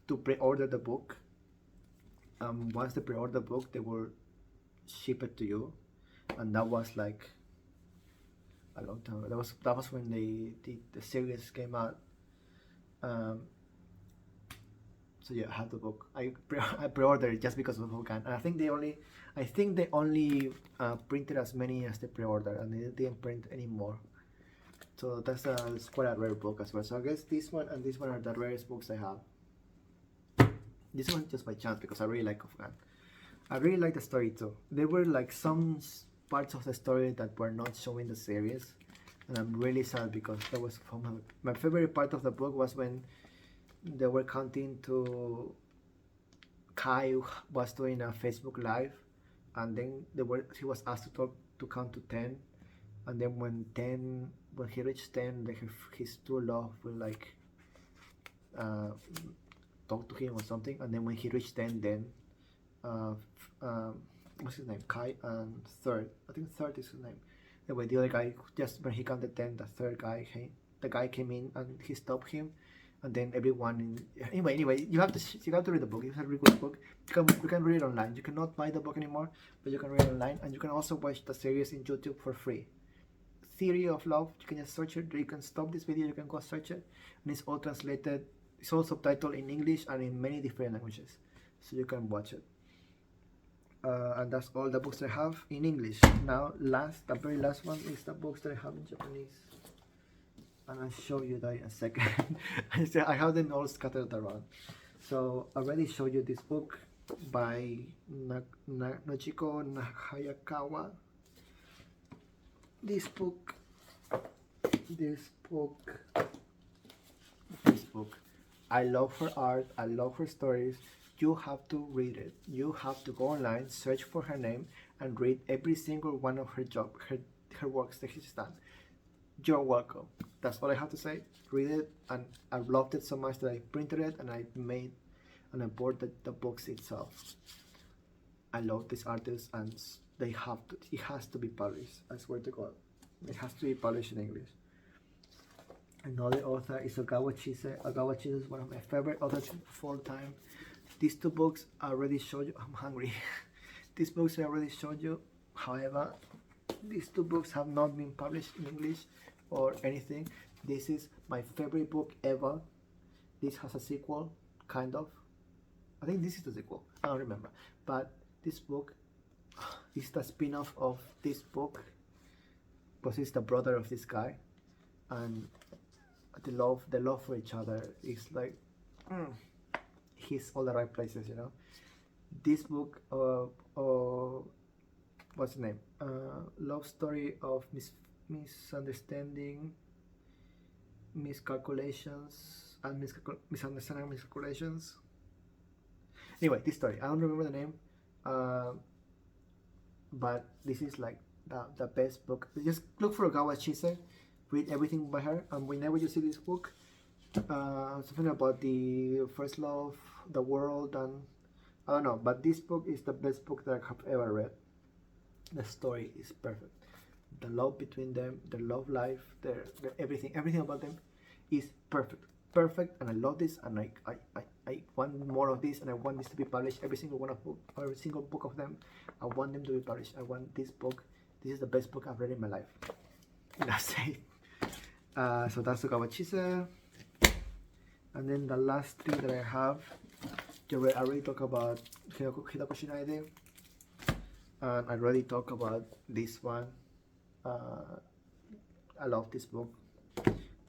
to pre-order the book. Once they pre-order the book, they will ship it to you, and that was like a long time ago. That was when the series came out. So yeah, I had the book. I pre-ordered it just because of Hogan, and I think they only printed as many as they pre-ordered, and they didn't print any more. So it's quite a rare book as well. So I guess this one and this one are the rarest books I have. This one just by chance because I really like Afghan. I really like the story too. There were like some parts of the story that were not showing the series, and I'm really sad because that was my favorite part of the book was when they were counting to Kai was doing a Facebook Live, and then he was asked to count to 10, and then when he reached 10, his true love will like talk to him or something, and then when he reached 10, then what's his name? Kai and third. I think third is his name. Anyway, the other guy, just when he counted 10, the guy came in and he stopped him, and then everyone. Anyway, you have to read the book. It's a really good book. You can read it online. You cannot buy the book anymore, but you can read it online, and you can also watch the series in YouTube for free. Theory of Love. You can just search it. You can stop this video. You can go search it, and it's all translated. It's all subtitled in English and in many different languages, so you can watch it. And that's all the books I have in English. Now, the very last one is the books that I have in Japanese, and I'll show you that in a second. I have them all scattered around. So I already showed you this book by Nojiko Hayakawa. This book. I love her art. I love her stories. You have to read it. You have to go online, search for her name, and read every single one of her works that she's done. You're welcome. That's all I have to say. Read it, and I loved it so much that I printed it and I bought the books itself. I love this artist, and it has to be published. I swear to God, it has to be published in English. Another author is Ogawa Chise. Ogawa Chise is one of my favorite authors of all time. These two books I already showed you. I'm hungry. These books I already showed you. However, these two books have not been published in English or anything. This is my favorite book ever. this has a sequel, kind of. I think this is the sequel. I don't remember. But this book is the spin-off of this book because he's the brother of this guy, and the love for each other is like he's all the right places, you know. This book, what's the name? Love story of misunderstanding, miscalculations, and misunderstanding, miscalculations. Anyway, this story, I don't remember the name, but this is like the best book. Just look for Ogawa Chise, read everything by her, and whenever you see this book, something about the first love, the world, and I don't know, but this book is the best book that I have ever read. The story is perfect. The love between them, their love life, their everything about them is perfect, and I love this, and I want more of this, and I want this to be published. Every single book of them, I want them to be published. I want this book. This is the best book I've read in my life. That's it. So that's Ogawa Chise. And then the last three that I have, I already talked about Hidako Shinaide, and I already talked about this one. I love this book,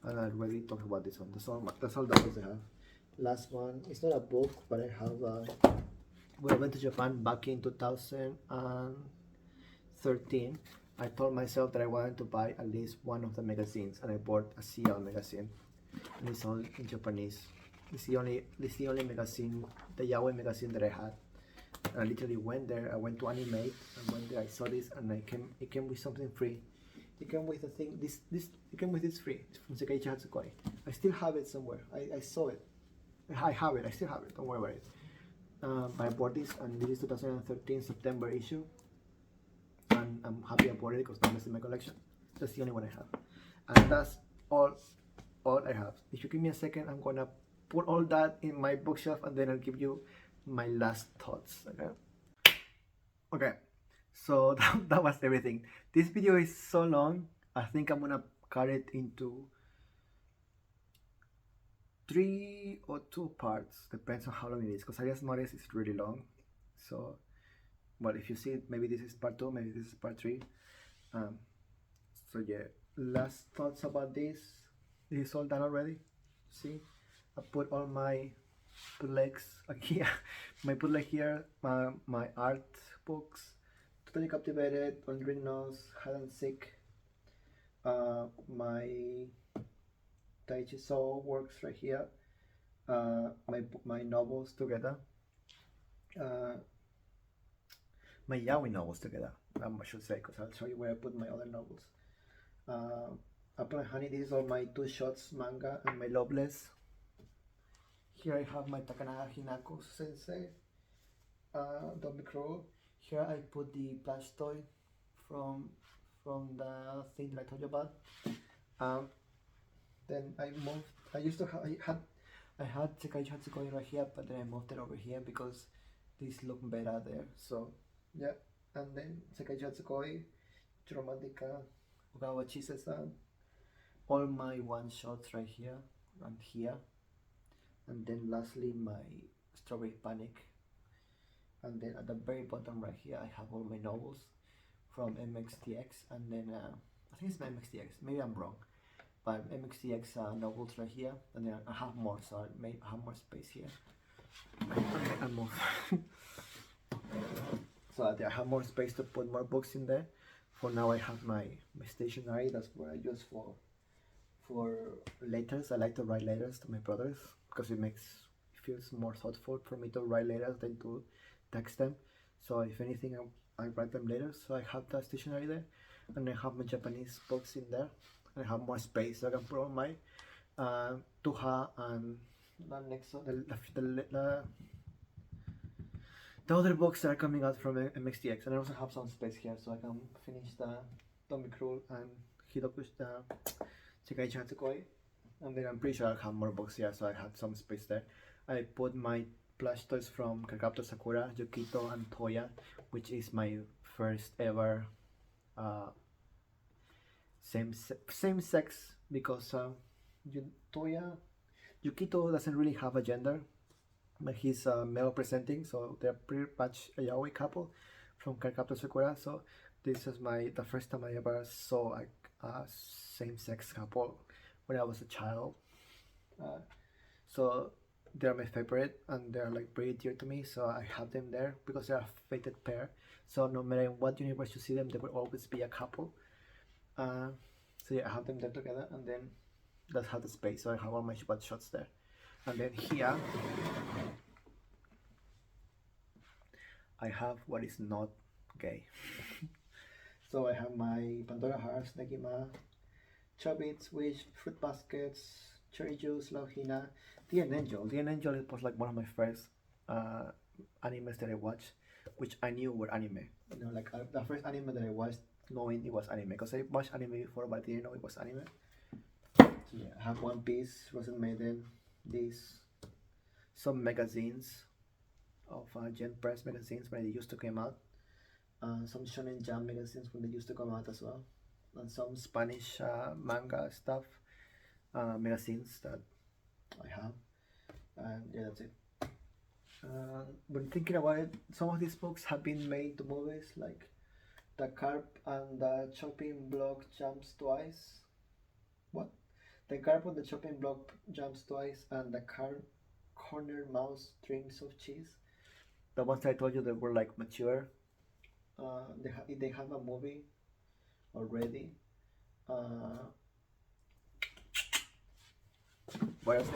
and I already talked about this one. That's all the books I have. Last one, it's not a book, but I have when I went to Japan back in 2013, I told myself that I wanted to buy at least one of the magazines, and I bought a CL magazine, and it's all in Japanese. It's the only magazine, the Yaoi magazine that I had. And I literally went there. I went to Animate, and went there. I saw this, and it came with something free. It came with a thing. It came with this free. It's from Sekaiichi Hatsukoi. I still have it somewhere. I saw it. I have it. I still have it. Don't worry about it. I bought this, and this is 2013 September issue. And I'm happy I bought it because now it's in my collection. That's the only one I have, and that's all I have. If you give me a second, I'm gonna put all that in my bookshelf, and then I'll give you my last thoughts. Okay, so that was everything. This video is so long. I think I'm gonna cut it into 3 or 2 parts, depends on how long it is, because I just noticed it's really long. So well, if you see it, maybe this is part 2, maybe this is part 3. So yeah, last thoughts about this. This is all done already. See, I put all my bootlegs here, my bootleg here, my art books, Totally Captivated, Wandering Nose, Hide and Seek, my Taichi So works right here, my novels together, my Yaoi novels together, I should say, because I'll show you where I put my other novels. Apple and Honey, this is all my 2 shots manga and my Loveless. Here I have my Takanaga Hinako Sensei, Don't Be Cruel. Here I put the plush toy from the thing that I told you about. Then I moved. I had Sekaiichi Hatsukoi right here, but then I moved it over here because this looked better there. So yeah, and then Sekaiichi Hatsukoi, Romantica, Ogawa Chise-san, all my one shots right here and here, and then lastly my Strawberry Panic, and then at the very bottom right here I have all my novels from MXTX, and then I think it's MXTX, maybe I'm wrong, but MXTX novels right here, and then I have more, so I have more space here. I move. So that I have more space to put more books in there. For now I have my stationery, that's what I use for letters. I like to write letters to my brothers because it feels more thoughtful for me to write letters than to text them. So if anything, I write them letters. So I have that stationery there, and I have my Japanese books in there. And I have more space, so I can put all my Tuha and the next one, the other books that are coming out from MXTX. And I also have some space here, so I can finish the Don't Be Cruel and Hidoku's Sekaiichi Hatsukoi, and then I'm pretty sure I'll have more books here, so I have some space there. I put my plush toys from Kagapto Sakura, Yukito, and Toya, which is my first ever same sex, because Yukito doesn't really have a gender, but he's male presenting, so they're pretty much a yaoi couple from Cardcaptor Sakura. So this is the first time I ever saw a same-sex couple when I was a child. Uh, so they're my favorite, and they're like pretty dear to me. So I have them there because they're a fated pair. So no matter in what universe you see them, they will always be a couple. Uh, so yeah, I have them there together, and then that's how the space. So I have all my one shots there, and then here I have what is not gay. So I have my Pandora Hearts, Negima, Chubits, Wish, Fruit Baskets, Cherry Juice, Love Hina, The Angel. The Angel was like one of my first uh, animes that I watched, which I knew were anime. You know, like the first anime that I watched, knowing it was anime, because I watched anime before, but I didn't know it was anime. So yeah, I have One Piece, Frozen Maiden, these, some magazines of Gen Press magazines when they used to come out, some Shonen Jump magazines when they used to come out as well, and some Spanish manga stuff magazines that I have, and yeah, that's it. When thinking about it, some of these books have been made to movies, like The Carp and the Chopping Block Jumps Twice. What? The Carp on the Chopping Block Jumps Twice, and the Corner Mouse Dreams of Cheese. The ones I told you that were like mature. They have a movie already. Uh, what else?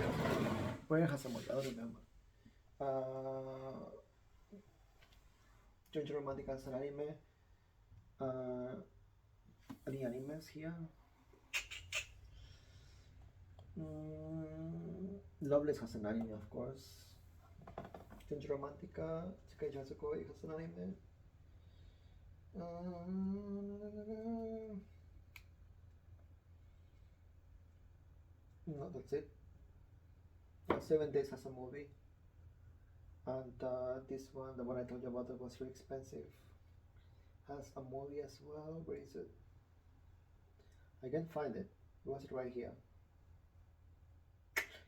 Where has a movie? I don't remember. Ginger Romantic has an anime. Any animes here? Loveless has an anime, of course. Ginger Romantica, Chikai Hasukoi has an anime. No, that's it. 7 Days has a movie. And this one, the one I told you about, that was really expensive, has a movie as well. Where is it? I can't find it. It was right here.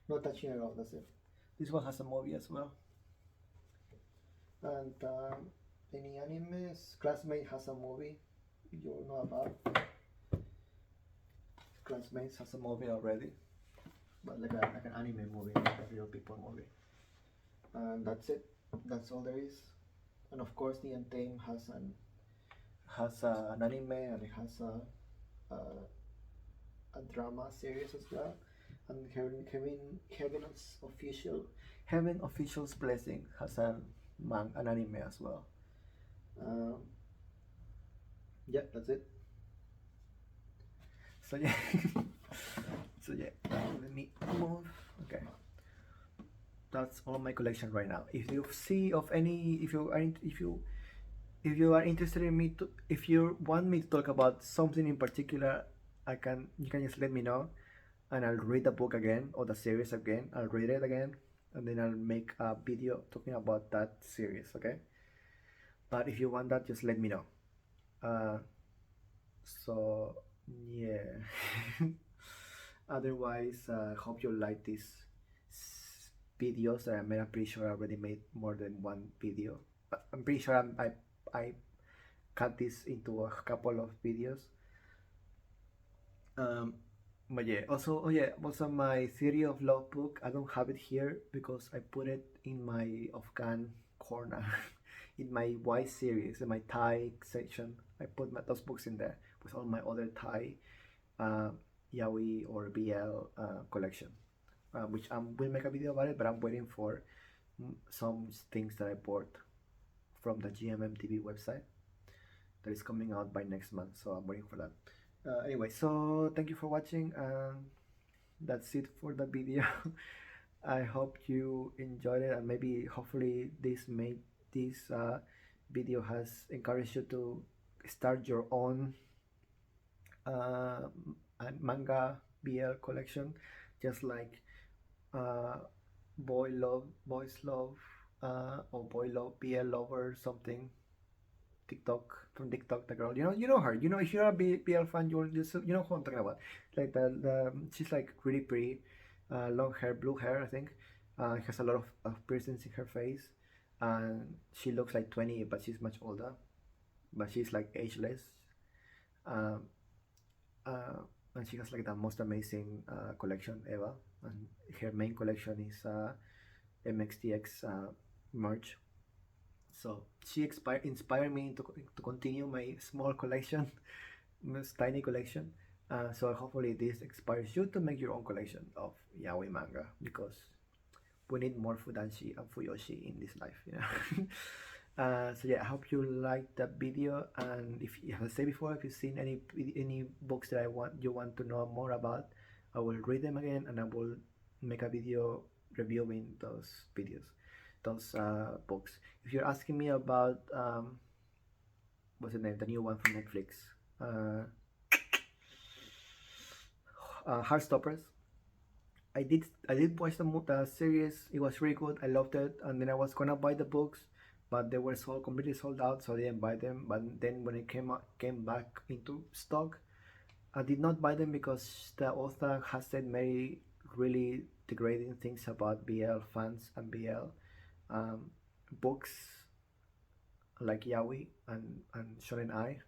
Not touching at all, that's it. This one has a movie as well. And any animes? Classmate has a movie you know about. Classmates has a movie already, but like an anime movie, not a real people movie. And that's it. That's all there is. And of course, the Untamed has an anime, and it has a drama series as well. And Heaven Official's Blessing has an anime as well. Um, yeah, that's it. So yeah, so yeah. Let me move. Okay, that's all my collection right now. If you see of any, if you are interested in me to, if you want me to talk about something in particular, you can just let me know, and I'll read the book again or the series again. I'll read it again, and then I'll make a video talking about that series. Okay. But if you want that, just let me know. So yeah. Otherwise, hope you like these videos that I made. I'm pretty sure I already made more than one video. I'm pretty sure I cut this into a couple of videos. But yeah, also, oh yeah, also my Theory of Love book, I don't have it here because I put it in my Afghan corner, in my Y series, in my Thai section. I put those books in there with all my other Thai Yaoi or BL collection, which I will make a video about it, but I'm waiting for some things that I bought from the GMMTV website that is coming out by next month, so I'm waiting for that. Anyway, so thank you for watching, and that's it for the video. I hope you enjoyed it, and maybe hopefully this video has encouraged you to start your own manga BL collection, just like boys love, or boy love BL lover something. TikTok, the girl, you know her. You know, if you're a BL fan, you know who I'm talking about. Like the she's like really pretty, long hair, blue hair, I think. Has a lot of piercings in her face, and she looks like 20, but she's much older. But she's like ageless. Um, uh, and she has like the most amazing collection ever. And her main collection is MXTX merch. So she inspired me to continue my small collection, this tiny collection. So hopefully this inspires you to make your own collection of yaoi manga, because we need more Fudanshi and Fuyoshi in this life. So yeah, I hope you liked that video. And if, as I said before, if you've seen any books that you want to know more about, I will read them again and I will make a video reviewing those books. If you're asking me about what's the name, the new one from Netflix, uh, Heartstoppers. I did watch the series. It was really good. I loved it, and then I was gonna buy the books, but they were completely sold out, so I didn't buy them. But then when it came back into stock, I did not buy them because the author has said very really degrading things about BL fans and BL um, books like Yaoi and Shonen Ai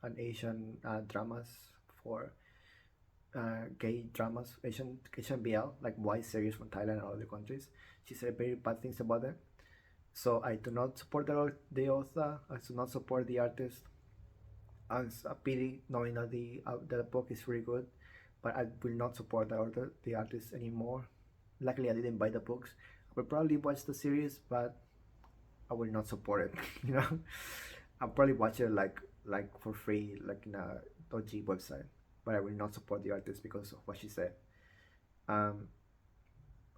and Asian dramas for gay dramas, Asian BL, like white series from Thailand and other countries. She said very bad things about them. So I do not support the author. I do not support the artist. It's a pity knowing that the book is really good, but I will not support the artist anymore. Luckily, I didn't buy the books. I will probably watch the series, but I will not support it. you know, I'll probably watch it like for free, like in a dodgy website. But I will not support the artist because of what she said. Um,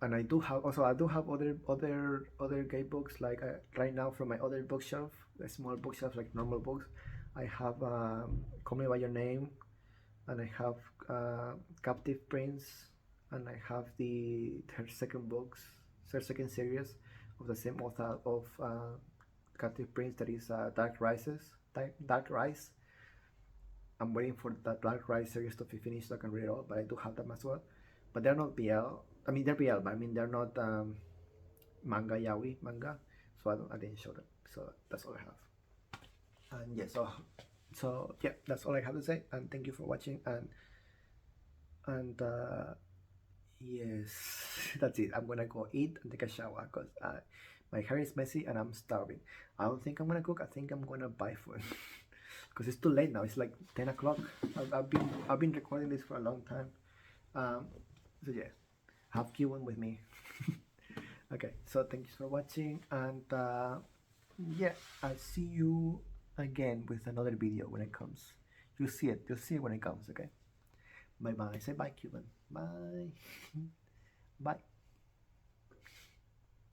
and I do have other gay books, like right now from my other bookshelf, a small bookshelf like normal books. I have Call Me by Your Name, and I have Captive Prince, and I have her second series of the same author of Captive Prince, that is Dark Rise. I'm waiting for that Dark Rise series to be finished so I can read it all, but I do have them as well. But they're not BL. I mean, they're BL, but I mean, they're not manga yaoi manga, so I didn't show them. So that's all I have. And yeah, so yeah, that's all I have to say. And thank you for watching. And yes, that's it. I'm gonna go eat and take a shower because my hair is messy and I'm starving. I don't think I'm gonna cook. I think I'm gonna buy food because it's too late now. It's like 10 o'clock. I've been recording this for a long time. So yeah, have Q1 with me. Okay, so thank you for watching, and yeah, I'll see you again with another video when it comes. You'll see it. You'll see it when it comes. Okay. Bye bye. Say bye, Cuban. Bye. Bye.